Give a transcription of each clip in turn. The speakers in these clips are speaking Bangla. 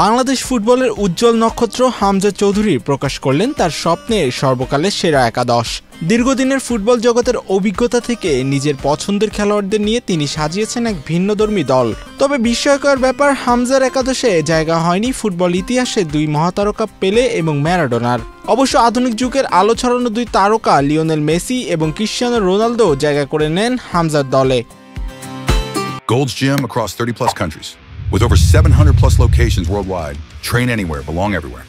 বাংলাদেশ ফুটবলের উজ্জ্বল নক্ষত্র হামজা চৌধুরী প্রকাশ করলেন তার স্বপ্নের সর্বকালের সেরা একাদশ। দীর্ঘদিনের ফুটবল জগতের অভিজ্ঞতা থেকে নিজের পছন্দের খেলোয়াড়দের নিয়ে তিনি সাজিয়েছেন এক ভিন্নধর্মী দল। তবে বিস্ময়কর ব্যাপার, হামজার একাদশে জায়গা হয়নি ফুটবল ইতিহাসে দুই মহাতারকা পেলে এবং ম্যারাডোনার। অবশ্য আধুনিক যুগের আলো ছড়ানো দুই তারকা লিওনেল মেসি এবং ক্রিশ্চিয়ানো রোনালদো জায়গা করে নেন হামজার দলে। Gold's Gym across 30 plus countries. With over 700 plus locations worldwide, train anywhere, belong everywhere.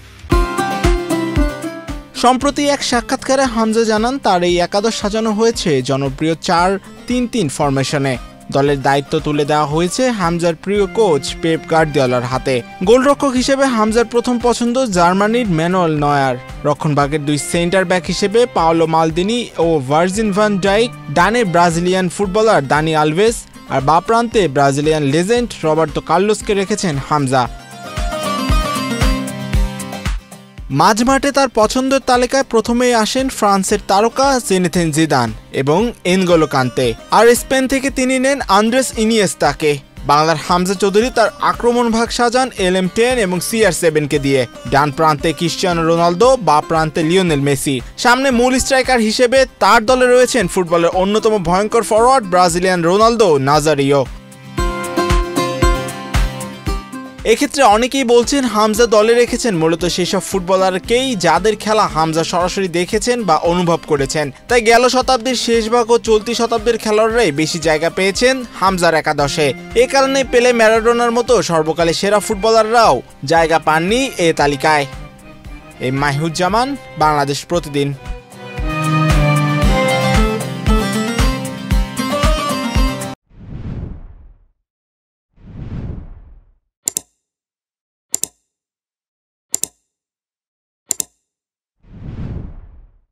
সম্প্রতি এক সাক্ষাৎকারে হামজা জানান তার এই একাদশ সাজানো হয়েছে জনপ্রিয় 4-3-3 ফরমেশনে। দলের দায়িত্ব তুলে দেওয়া হয়েছে হামজার প্রিয় কোচ পেপ গার্দিওলার হাতে। গোলরক্ষক হিসেবে হামজার প্রথম পছন্দ জার্মানির ম্যানুয়েল নয়ার, রক্ষণভাগের দুই সেন্টার ব্যাক হিসেবে পাওলো মালদিনি ও ভার্জিল ভান ডাইক, ডানে ব্রাজিলিয়ান ফুটবলার দানি আলভেস আর বাঁ প্রান্তে ব্রাজিলিয়ান লেজেন্ড রবার্তো কার্লোসকে রেখেছেন হামজা। মাঝমাঠে তার পছন্দের তালিকায় প্রথমেই আসেন ফ্রান্সের তারকা জেনেদিন জিদান এবং এনগোলো কান্তে, আর স্পেন থেকে তিনি নেন আন্দ্রেস ইনিয়েস্তাকে। বাংলার হামজা চৌধুরী তার আক্রমণ ভাগ সাজান LM10 এবং CR7কে দিয়ে। ডান প্রান্তে ক্রিশ্চিয়ানো রোনালদো, বাঁ প্রান্তে লিওনেল মেসি। সামনে মূল স্ট্রাইকার হিসেবে তার দলে রয়েছেন ফুটবলের অন্যতম ভয়ঙ্কর ফরওয়ার্ড ব্রাজিলিয়ান রোনালদো নাজারিও। এক্ষেত্রে অনেকেই বলছেন হামজা দলে রেখেছেন মূলত সেসব ফুটবলারকেই যাদের খেলা হামজা সরাসরি দেখেছেন বা অনুভব করেছেন। তাই গেল শতাব্দীর শেষ ভাগ ও চলতি শতাব্দীর খেলোয়াড়রাই বেশি জায়গা পেয়েছেন হামজার একাদশে। এ কারণে পেলে, ম্যারাডোনার মতো সর্বকালের সেরা ফুটবলাররাও জায়গা পাননি এ তালিকায়। মাহিউজ্জামান, বাংলাদেশ প্রতিদিন।